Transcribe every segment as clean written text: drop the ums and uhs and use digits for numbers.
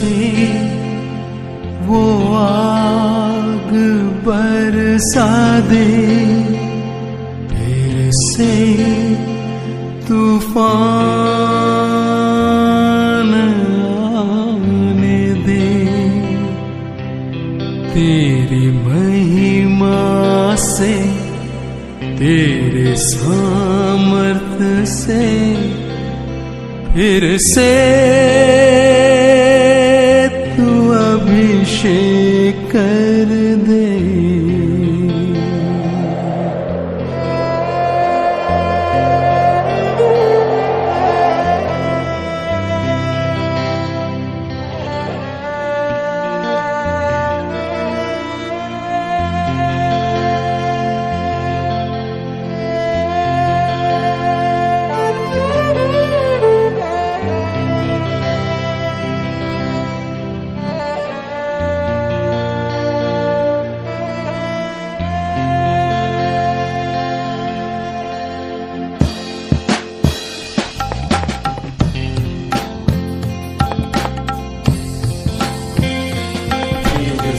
से वो आग बरसा दे, फिर से तूफान आने दे। तेरी महिमा से, तेरे सामर्थ्य से फिर से तू अभिषेक कर दे।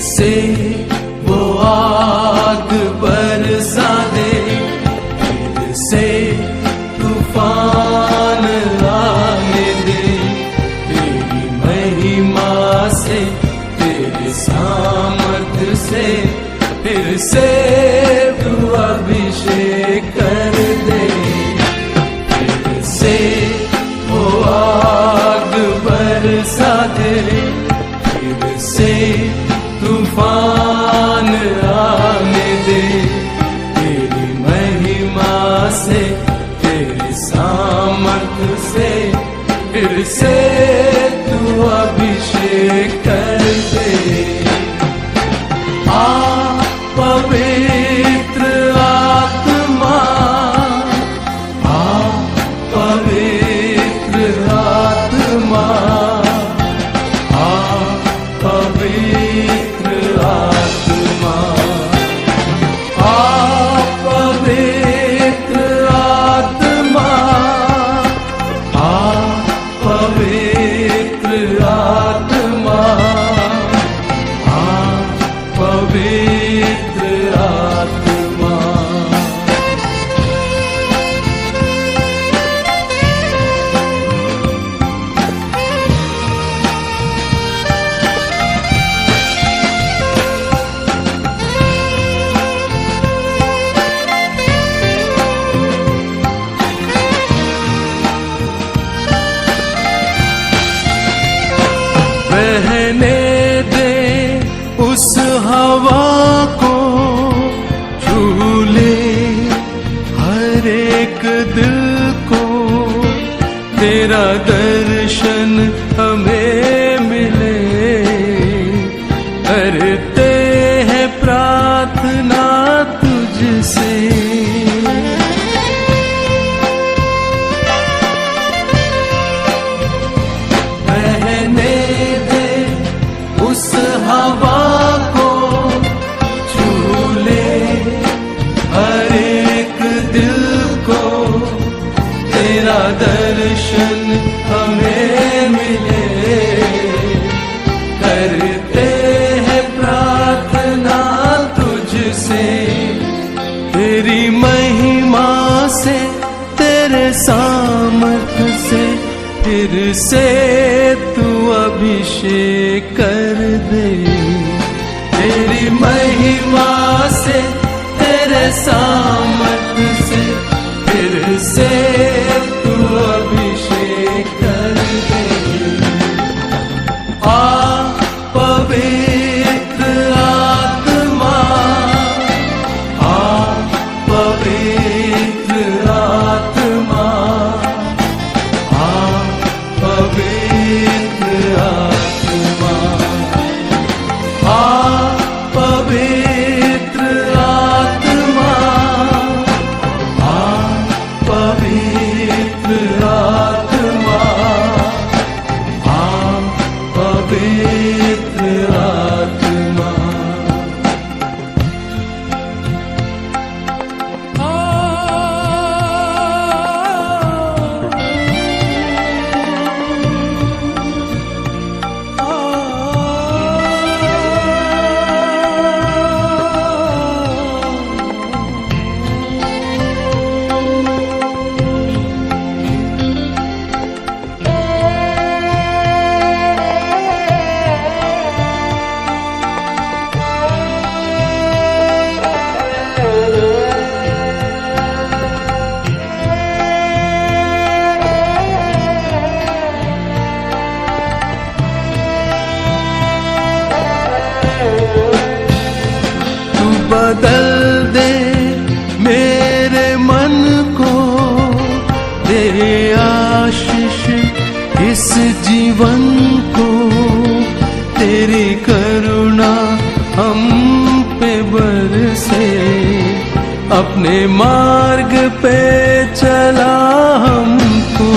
से वो आग बरसा दे, फिर से तूफान आने दे। तेरी महिमा से, तेरे सामर्थ्य से फिर से तू अभिषेक कर दे। फिर से वो आग बरसा दे, फिर से तूफान आने दे। तेरी महिमा से, तेरे सामर्थ्य से फिर से तू अभिषेक कर दे। आ पवित्र आत्मा, आ पवित्र आत्मा, आ पवित्र आत्मा, आ पवित्र आत्मा, आ पवित्र आत्मा, आ पवित्र आत्मा। बहने दे उस हवा को, झूले हर एक दिल को। तेरा दर्शन हमें मिले, करते हैं प्रार्थना तुझसे। उस हवा को, झूले हर एक दिल को। तेरा दर्शन हमें मिले, करते हैं प्रार्थना तुझसे। तेरी महिमा से, तेरे सामर्थ्य से फिर से तू अभिषेक कर दे। तेरी महिमा से, तेरे सामर्थ्य से फिर से तू अभिषेक कर दे। आ पवित्र आत्मा, आ पवित्र आत्मा, आ पवित्र आत्मा, आ पवित्र आत्मा, आ अपने मार्ग पे चला हमको।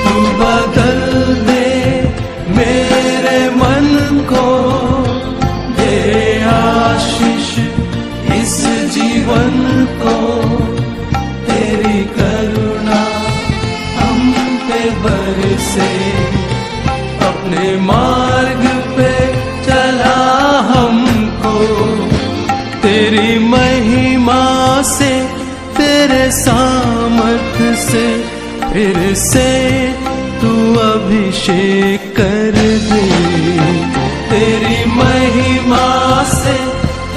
तू बदल दे मेरे मन को, दे आशीष इस जीवन को, तेरी करुणा हम पे बरसे। अपने मार्ग पे चला हमको, तेरी महिमा से, तेरे सामर्थ से फिर से तू अभिषेक कर दे। तेरी महिमा से,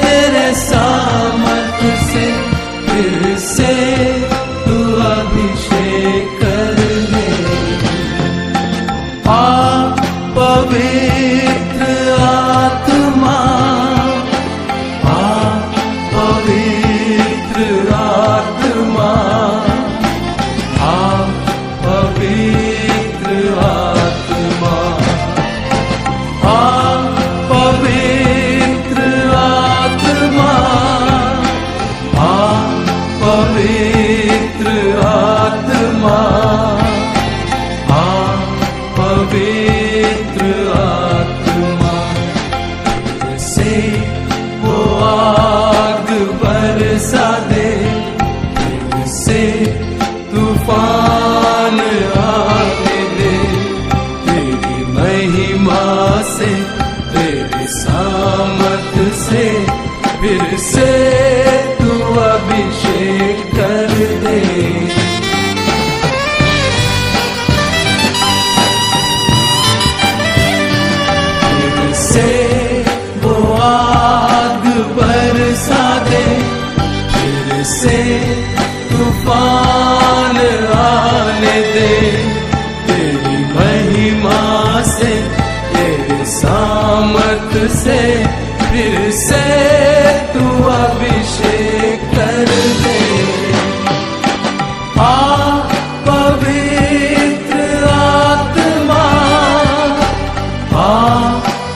तेरे सामर्थ से फिर से तू अभिषेक कर दे। आ पवित्र आत्मा, आ पवित्र आत्मा, आ पवित्र आत्मा, आ पवित्र आत्मा, आ पवित्र आत्मा, आ पवित्र आत्मा। से वो आग बरसा दे, से तूफान आने दे। तेरी महिमा से, तेरी सामर्थ से फिर से तू अभिषेक कर दे। से वो आग बरसा दे, फिर से तूफान आने दे। तेरी महिमा से, तेरे सामर्थ से फिर से तू अभिषेक कर दे। आ पवित्र आत्मा, आ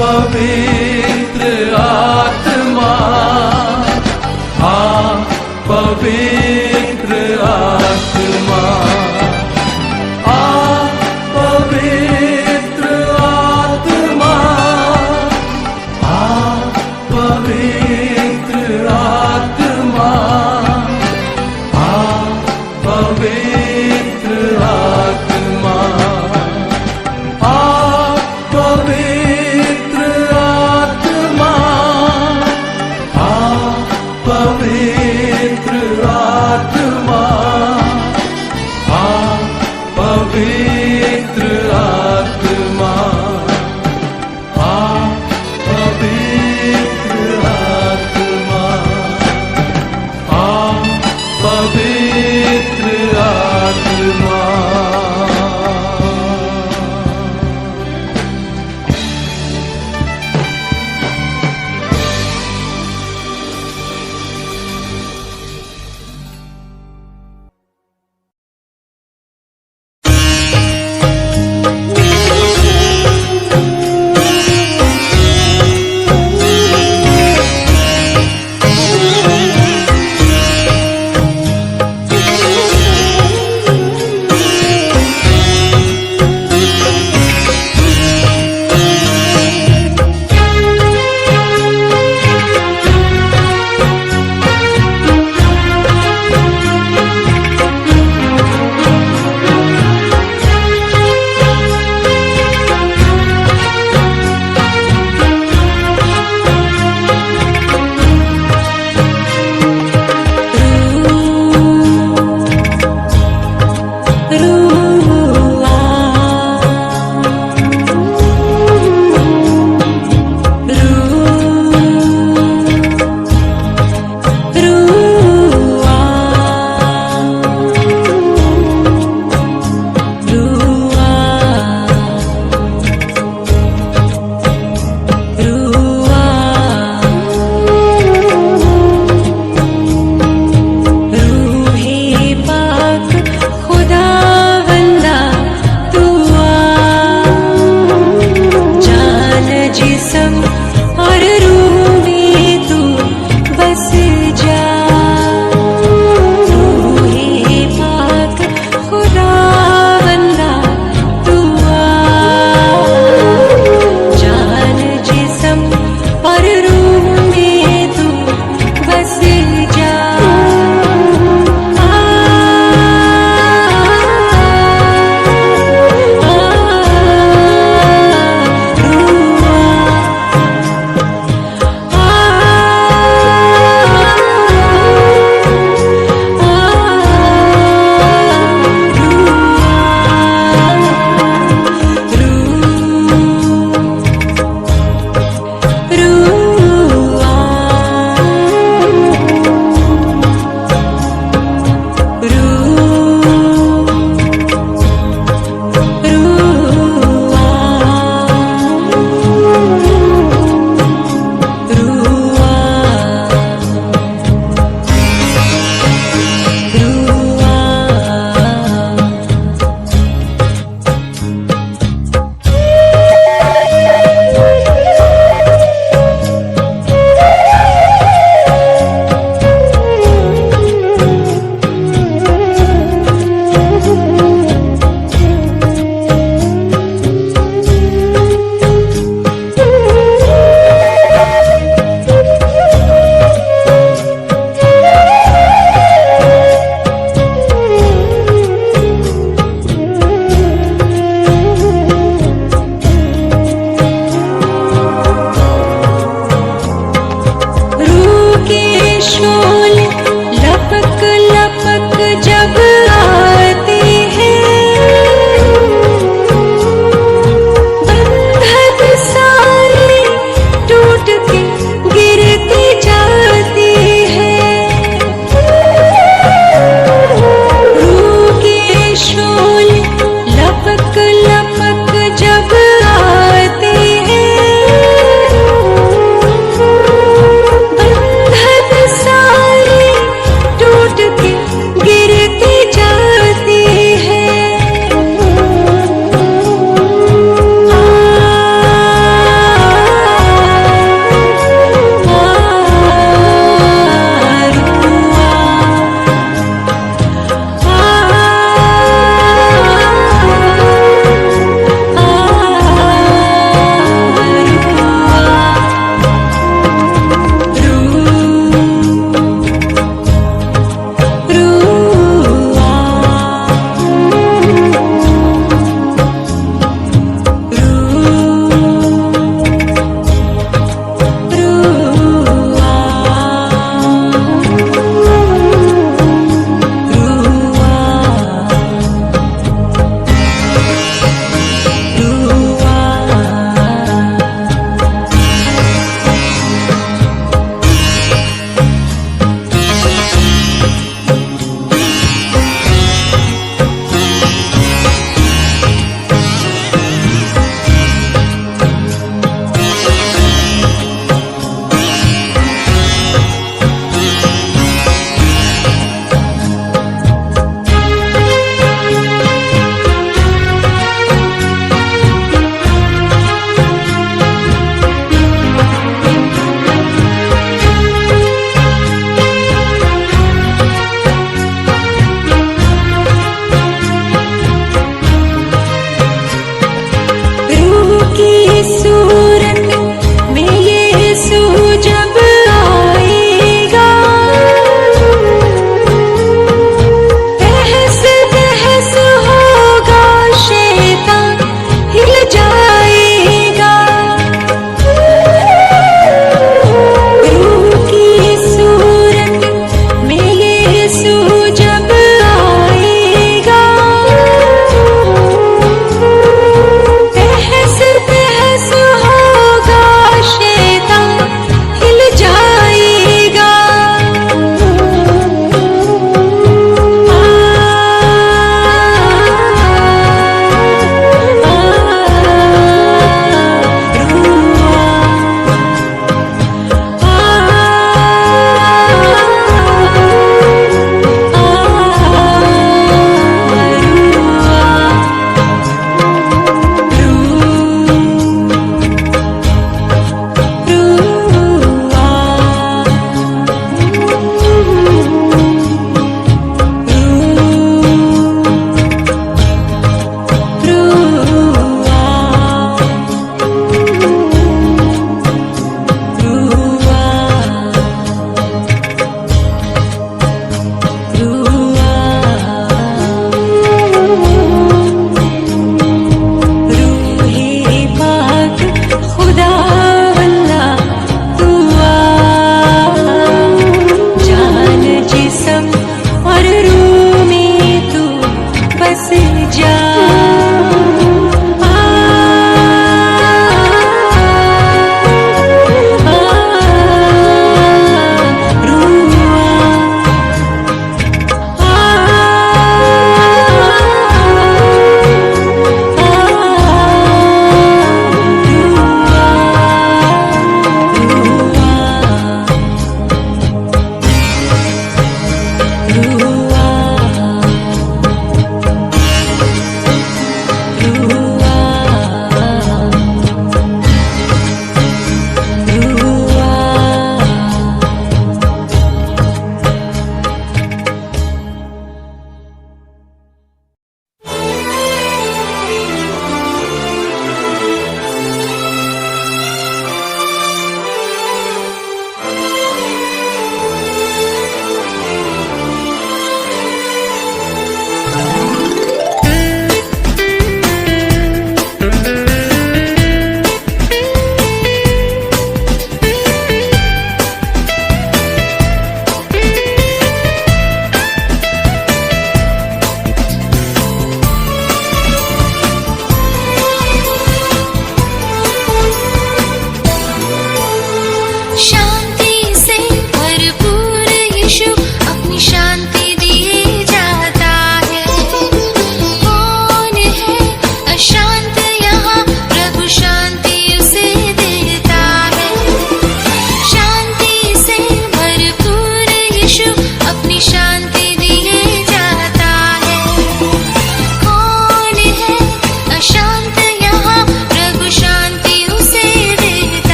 पवित्र आत्मा, आ पवित्र आत्मा, आ पवित्र आत्मा, आ पवित्र आत्मा, आ पवित्र आत्मा, आ पवित्र आत्मा, आ पवित्र आत्मा।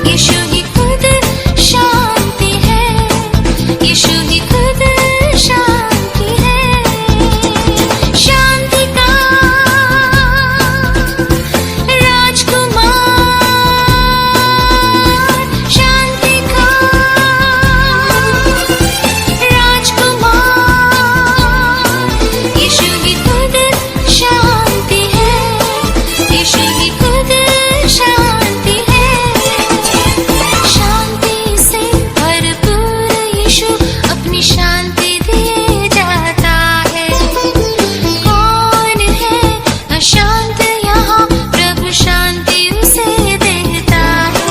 यीशु ही खुद शांति है, यीशु ही खुद शांति है। शांति का राजकुमार, शांति का राजकुमार, यीशु ही खुद शांति है, यीशु ही खुद शांति है। शांति से भरपूर यीशु अपनी शांति दिए जाता है। कौन है अशांत यहाँ, प्रभु शांति उसे देता है।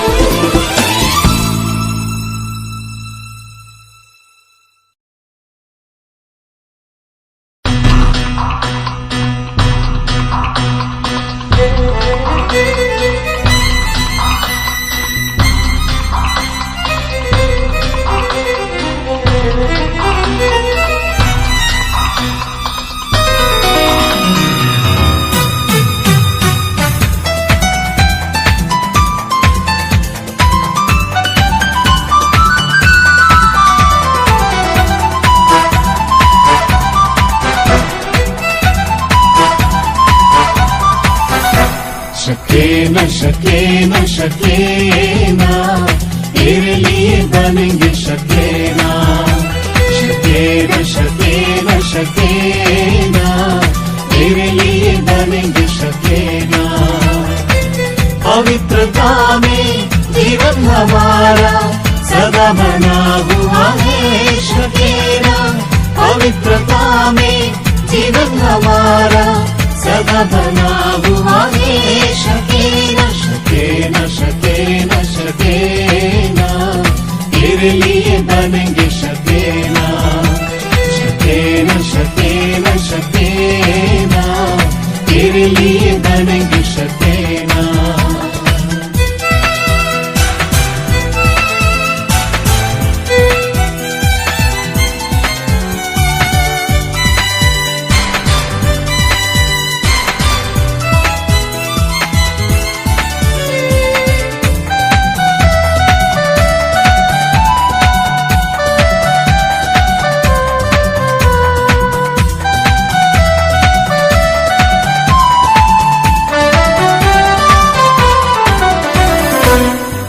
शकेना तेरे लिए बनेंगे शकेना, शकेना तेरे लिए बनेंगे शकेना। पवित्रता में जीवन हमारा सदा बना हुआ है शकेना, पवित्रता में जीवन हमारा सदा बना हुआ है शकेना, शकेना शकेना शकेना तेरे लिए बनेंगे शकेना, शकेना शकेना शकेना तेरे लिए बनेंगे शकेना।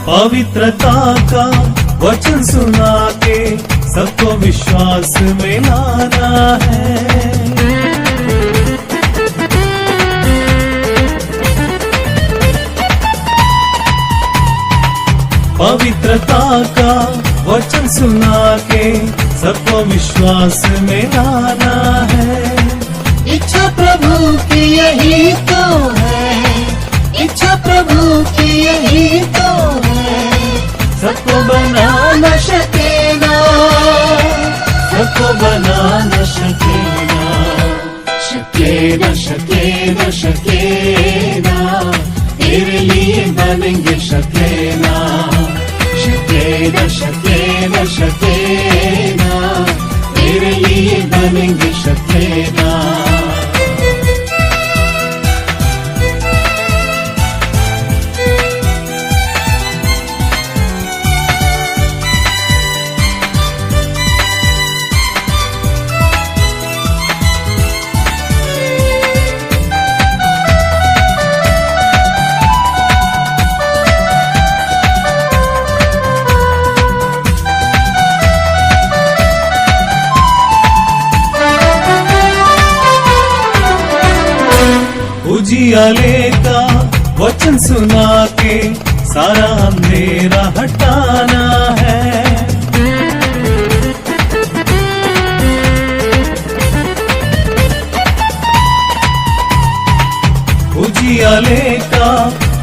पवित्रता का वचन सुना के सबको विश्वास में लाना है। पवित्रता का वचन सुना के सबको विश्वास में लाना है। इच्छा प्रभु की यही तो है, इच्छा प्रभु की यही तो है, सबको बना न शकेना, सबको बना न शकेना, शकेना शकेना शकेना तेरे लिए बनेंगे शकेना, शकेना शकेना शकेना तेरे लिए बनेंगे शकेना। उजियाले का वचन सुना के सारा अंधेरा हटाना है। उजियाले का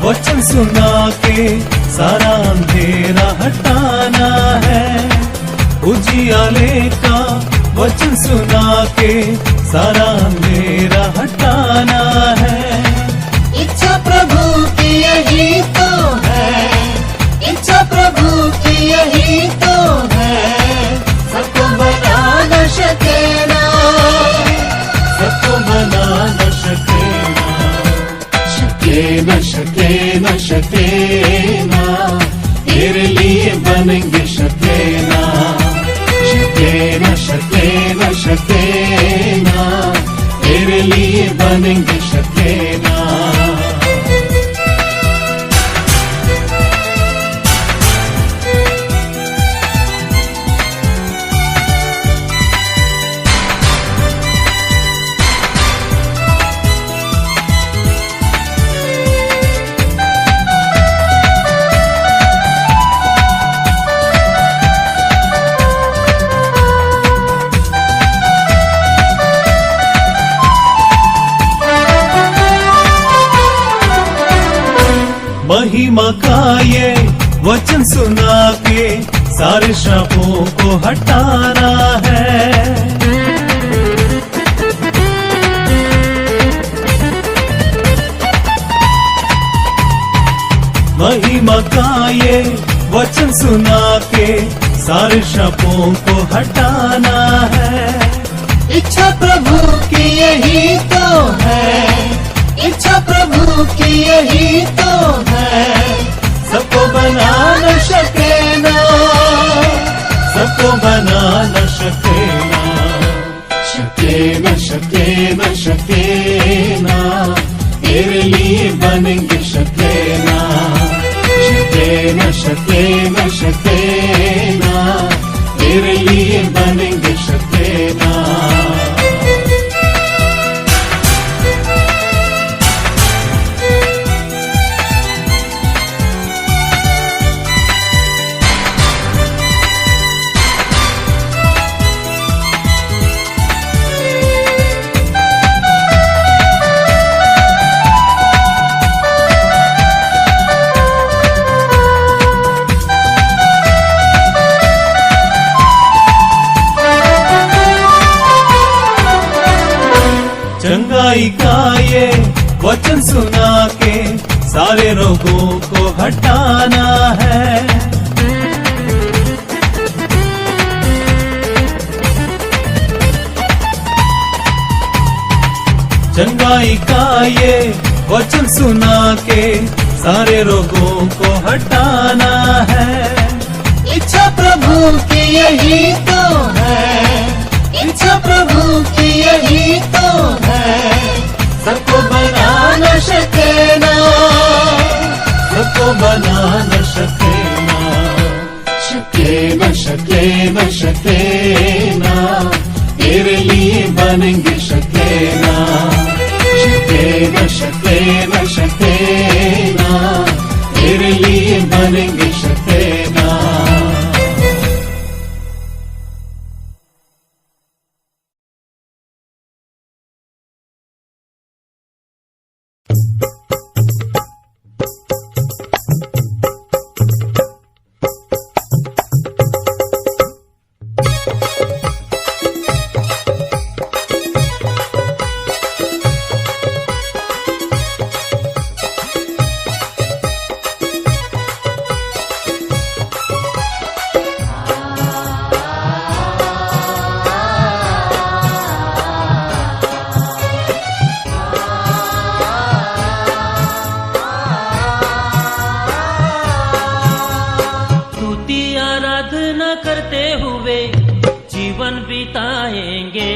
वचन सुना के सारा अंधेरा हटाना है। उजियाले का वचन सुना के सारा अंधेरा हटाना है। इच्छा प्रभु की यही तो है, इच्छा प्रभु की यही तो है, सबको बना न शकेना, सबको बना न शकेना, शकेना शकेना शकेना बनेंगे शकेना, शकेना शकेना शकेना, तेरे लिए बनेंगे शकेना। महिमा का ये वचन सुना के सारे श्रापों को हटाना है। महिमा का ये वचन सुना के सारे श्रापों को हटाना है। इच्छा प्रभु की यही तो है, इच्छा प्रभु की यही तो है, सबको बना न शकेना, सबको बना न शकेना, शकेना शकेना शकेना, तेरे लिए बनेंगे शकेना, शकेना शकेना शकेना, तेरे लिए बनेंगे शकेना। चंगाई का ये वचन सुना के सारे रोगों को हटाना है। चंगाई का ये वचन सुना के सारे रोगों को हटाना है। इच्छा प्रभु की यही तो है, इच्छा प्रभु की यही तो है, सबको बना न शकेना, सबको बना न शकेना, शकेना शकेना शकेना, तेरे लिए बनेंगे शकेना, शकेना शकेना शकेना, तेरे लिए बनेंगे शकेना। बिताएंगे,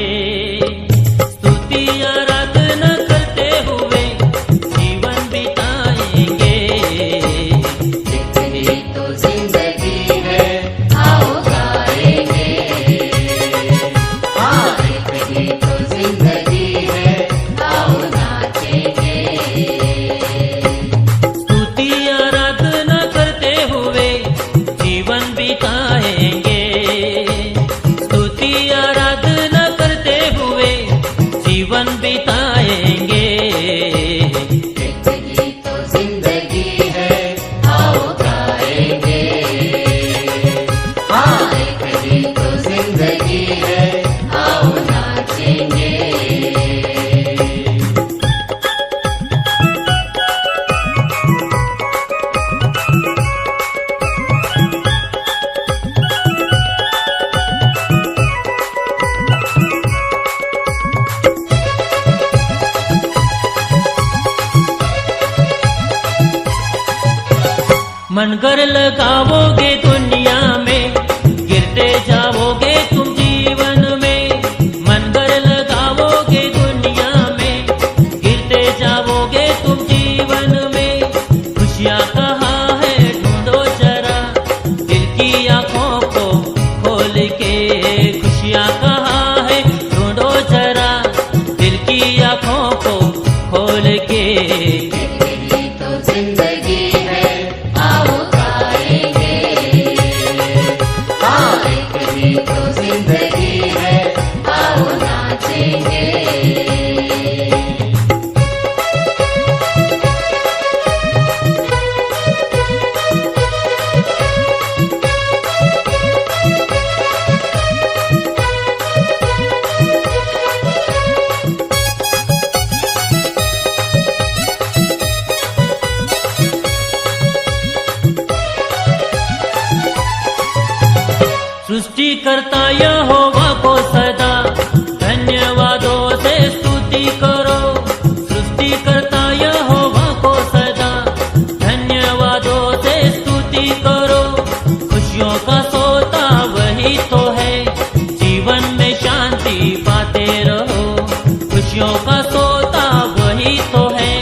स्तुति आराधना करते हुए जीवन बिताएंगे। जितनी तो जिंदगी है आओ गाएंगे, हाँ जितनी तो जिंदगी है आओ नाचेंगे। स्तुति आराधना करते हुए जीवन बिताएंगे, स्तुति आराधना करते हुए मन कर लगाओगे दुनिया में, गिरते जाओगे तुम जीवन में। मन कर लगाओगे दुनिया में, गिरते जाओगे तुम जीवन में। खुशियाँ कहाँ है ढूंढो जरा, दिल की आंखों को खोल के। खुशियाँ कहाँ है ढूंढो जरा, दिल की आंखों को खोल के। यही तो जिंदगी है, आओ गाएंगे। हाँ, यही तो जिंदगी है, आओ नाचेंगे। सृष्टि करता यहोवा को सदा धन्यवादों से स्तुति करो। सृष्टि करता यहोवा को सदा धन्यवादों से स्तुति करो। खुशियों का सोता वही तो है, जीवन में शांति पाते रहो। खुशियों का सोता वही तो है,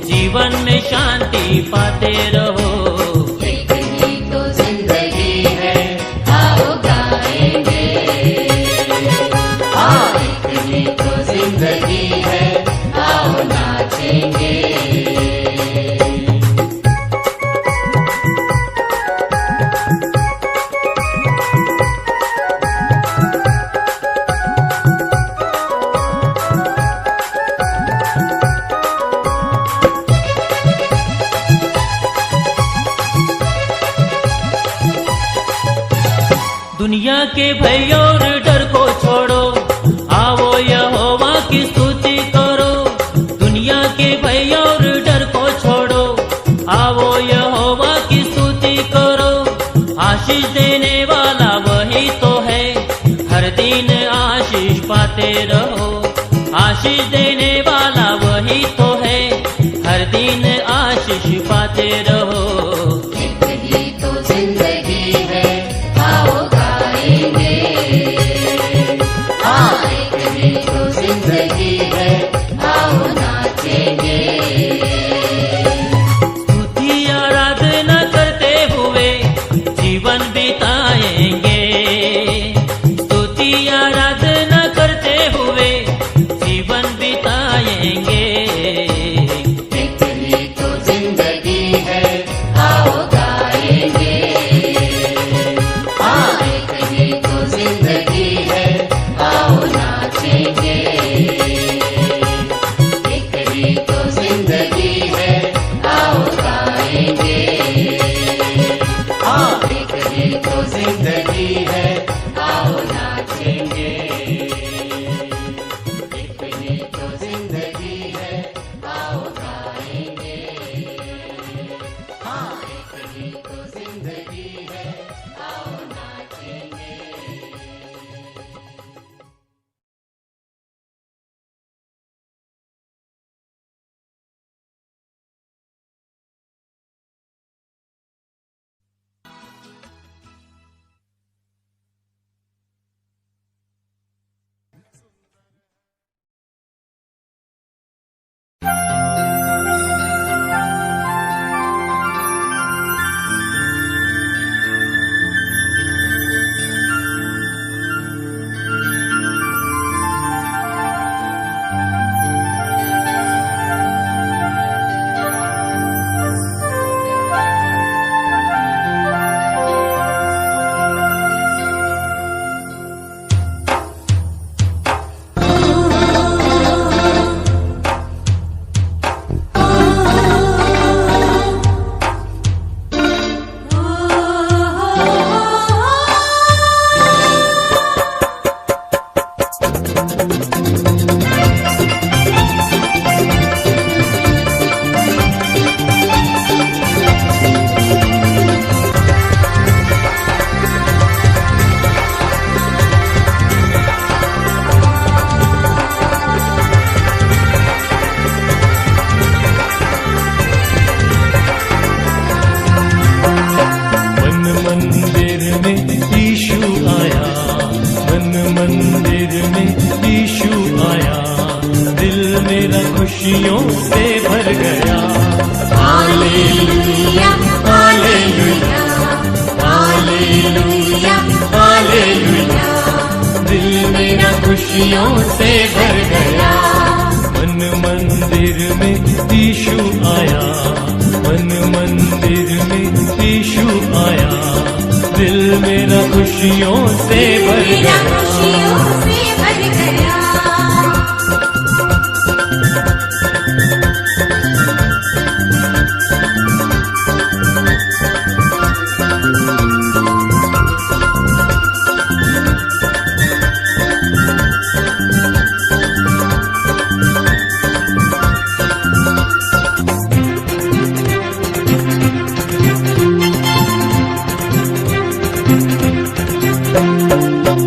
जीवन में शांति पाते रहो। यही तो जिंदगी है, आओ गाएंगे। हाँ, यही तो जिंदगी है, आओ नाचेंगे। दुनिया के भय और डर को छोड़ो, आओ यहोवा की स्तुति करो। दुनिया के भय और डर को छोड़ो, आओ यहोवा की स्तुति करो। आशीष देने वाला वही तो है, हर दिन आशीष पाते रहो। आशीष देने वाला वही तो है, हर दिन आशीष पाते रहो। यही तो जिंदगी है, आओ गाएंगे। हाँ, यही तो जिंदगी है, आओ नाचेंगे। स्तुति आराधना करते हुए जीवन बिताएंगे। स्तुति आराधना करते हुए जीवन बिताएंगे। यही तो जिंदगी है, आओ आया, दिल मेरा खुशियों से भर मेरा गया। खुशियों से भर गया।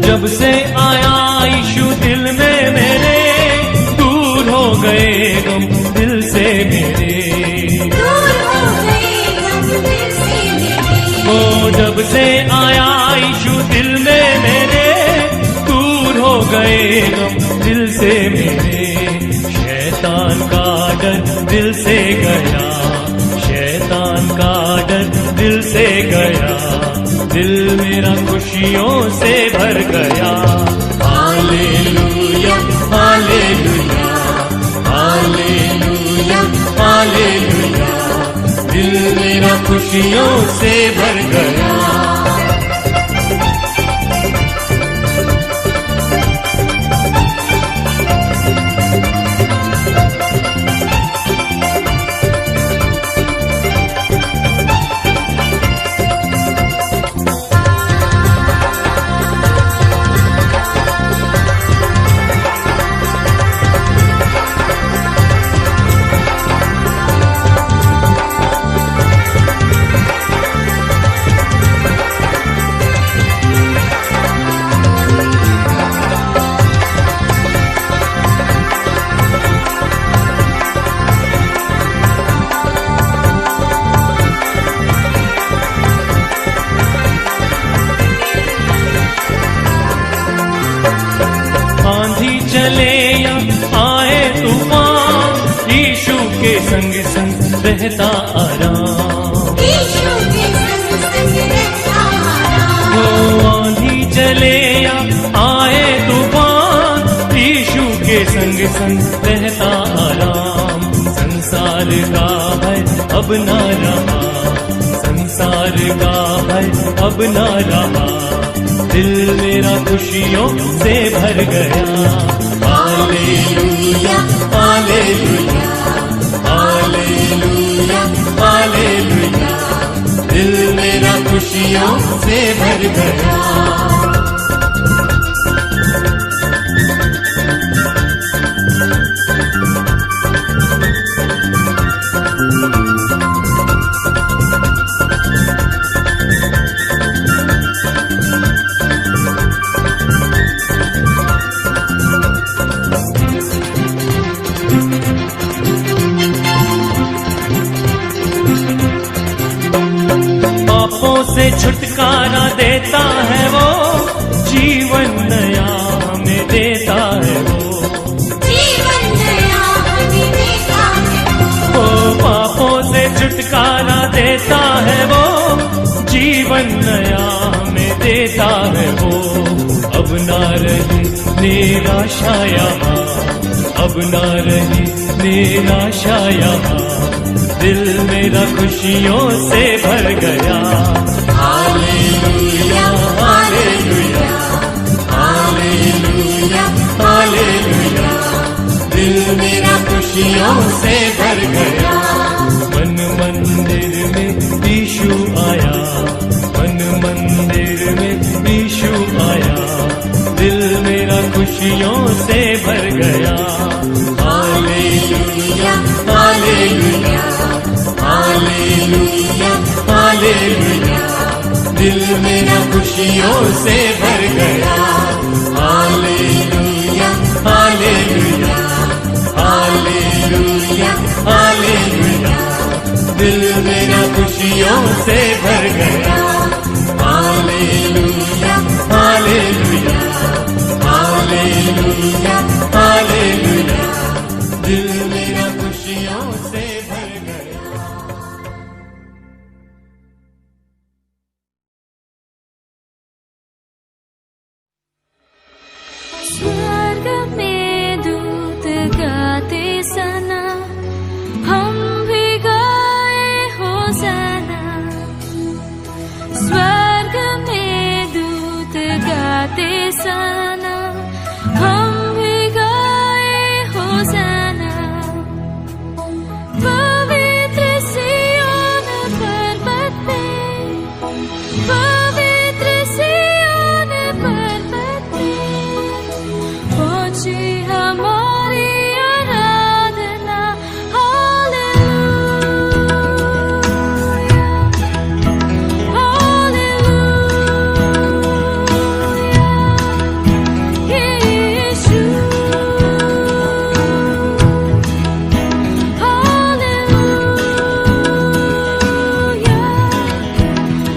जब से आया यीशु दिल में मेरे, दूर हो गए गम दिल से मेरे। दूर हो गए गम दिल से मेरे। ओ जब से आया यीशु दिल में मेरे, दूर हो गए गम दिल से मेरे। शैतान का डर दिल से गया, शैतान का डर दिल से गया, दिल मेरा खुशियों से भर गया। हालेलुया हालेलुया हालेलुया हालेलुया, दिल मेरा खुशियों से भर गया। आंधी चले या आए तूफान, यीशु के संग संग रहता आराम। यीशु के संग संग रहता आराम। ओ आंधी चले या आए तूफान, यीशु के संग संग रहता आराम। संसार का है अब ना रहा, संसार का है अब ना रहा, दिल मेरा खुशियों से भर गया। हालेलुया हालेलुया हालेलुया हालेलुया, दिल मेरा खुशियों से भर गया। पापों से छुटकारा देता है वो, जीवन नया हमें देता है वो। जीवन नया हमें देता है वो। ओ पापों से छुटकारा देता है वो, जीवन नया हमें देता है वो। अब ना रही निराशा यहाँ, अब ना रही निराशा यहाँ, दिल मेरा खुशियों से भर गया। हालेलुया हालेलुया हालेलुया हालेलुया, दिल मेरा खुशियों से भर गया। मन मंदिर में यीशु आया, मन मंदिर में यीशु आया, दिल मेरा खुशियों से भर गया। हालेलुया हालेलुया हालेलुया हालेलुया, दिल मेरा खुशियों से भर गया। हालेलुया हालेलुया हालेलुया हालेलुया, दिल मेरा खुशियों से भर गया। हालेलुया हालेलुया हालेलुया हालेलुया, दिल मेरा खुशियों से भर गया। स्वर्ग में दूत गाते सना, हम भी गाए होसना। पवित्र सिय्योन पर्वत पे पहुंची हमारी आराधना हालेलुया हालेलुया यीशु हालेलुया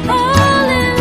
हालेलुया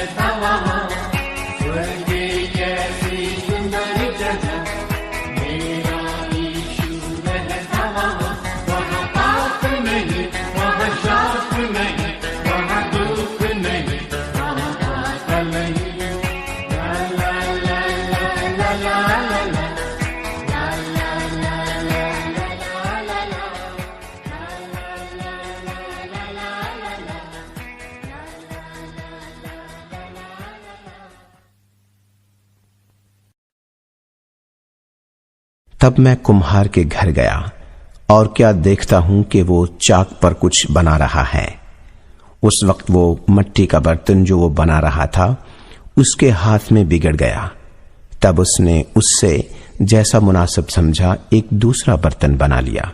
रहता वहाँ, स्वर्ग कैसी सुंदर जगह, मेरा यीशु रहता वहाँ, वहाँ पाप नहीं, वहाँ शाप नहीं, वहाँ दुख नहीं, वहाँ पाप नहीं। ला ला ला ला ला ला ला तब मैं कुम्हार के घर गया और क्या देखता हूं कि वो चाक पर कुछ बना रहा है। उस वक्त वो मिट्टी का बर्तन जो वो बना रहा था उसके हाथ में बिगड़ गया। तब उसने उससे जैसा मुनासिब समझा एक दूसरा बर्तन बना लिया।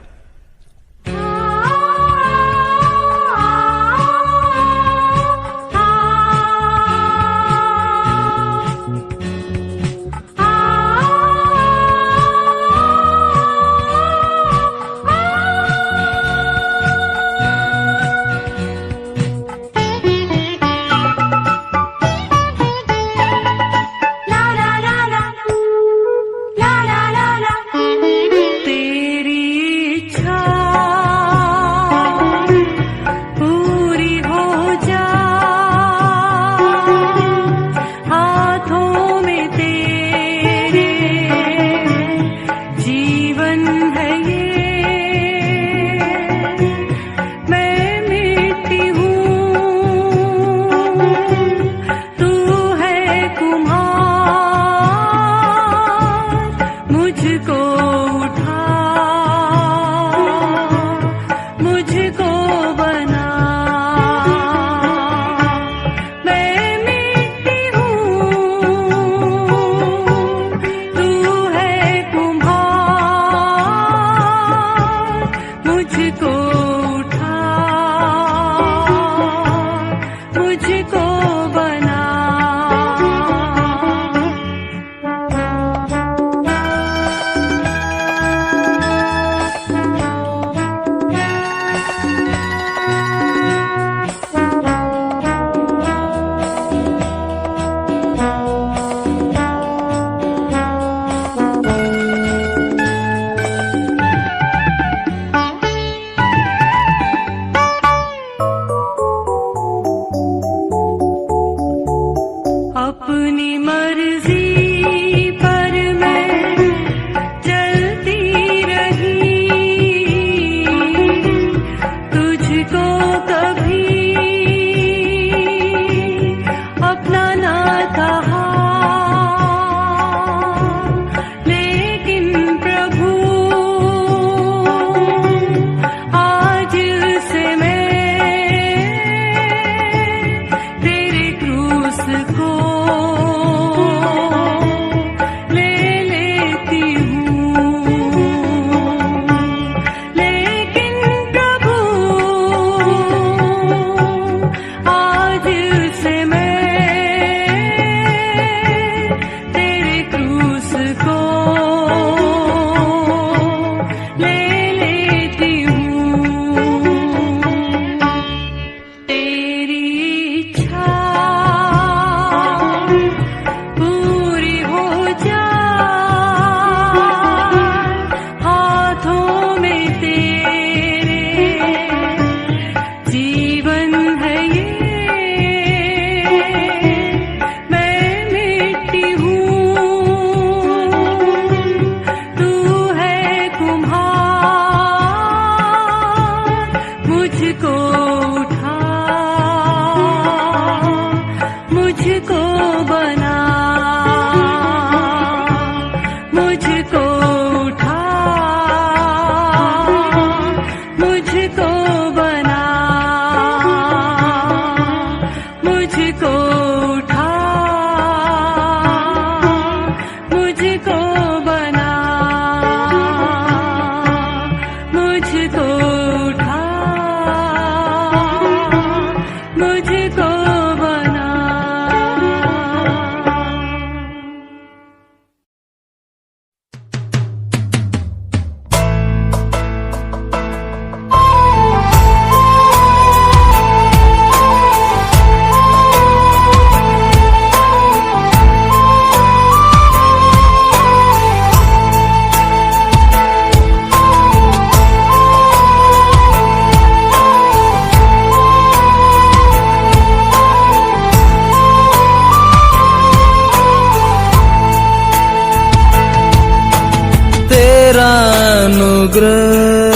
तेरा अनुग्रह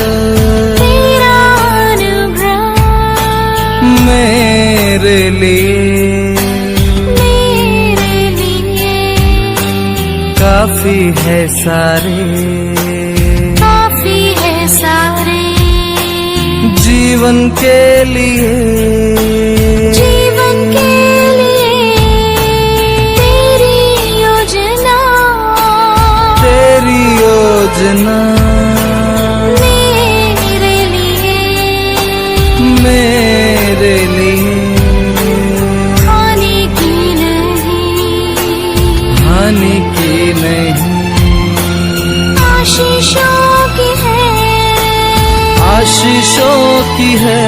तेरा अनुग्रह मेरे लिए काफी है सारे, काफी है सारे जीवन के लिए, जीवन के लिए तेरी योजना, तेरी योजना मेरे लिए, मेरे लिए हानि की नहीं, हानि की नहीं, आशीषों की है, आशीषों की है।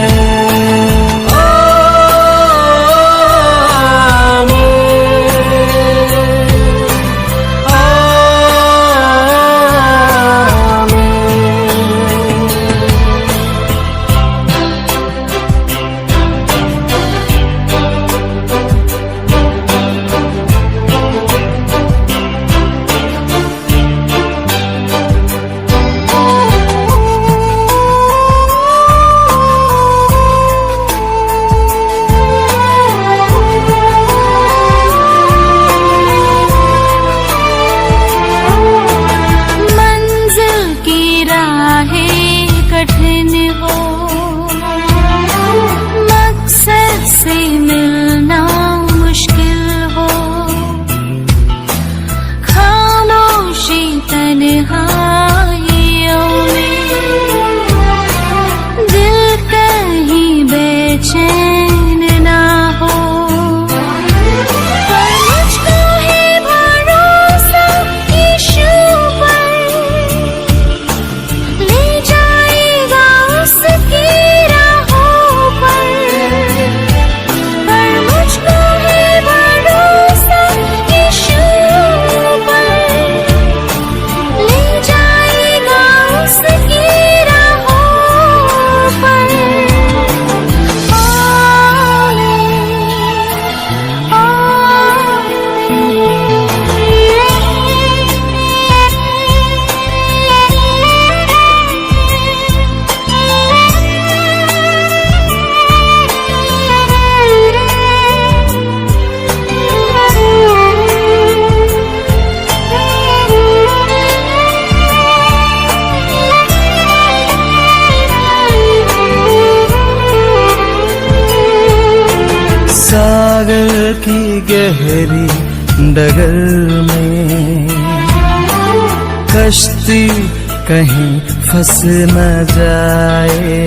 सागर की गहरी डगर में कश्ती कहीं फंस न जाए,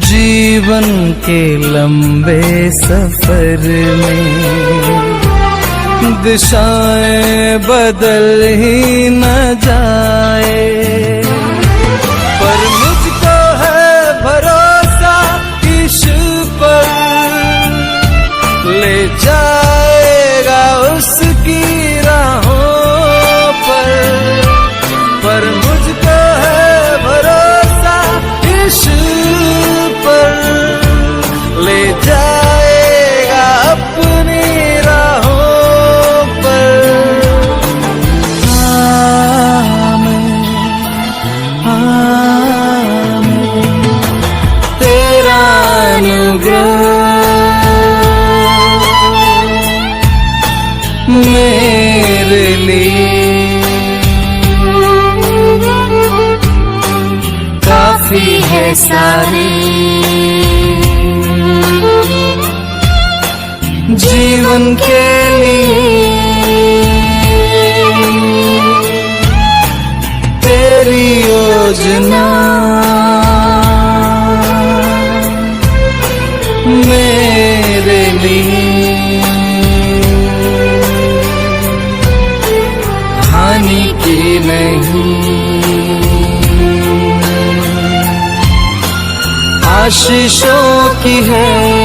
जीवन के लंबे सफर में दिशाएं बदल ही न जाए, पर मुझको है भरोसा ईशु पर, ले जाएगा उसकी राहों पर मुझको है भरोसा ईशु पर, ले जाएगा अपनी राहों पर। आमीन, आमीन। तेरा अनुग्रह मेरे लिए काफी है सारे, जीवन के लिए तेरी योजना मेरे लिए हानि की नहीं, आशीषों की है।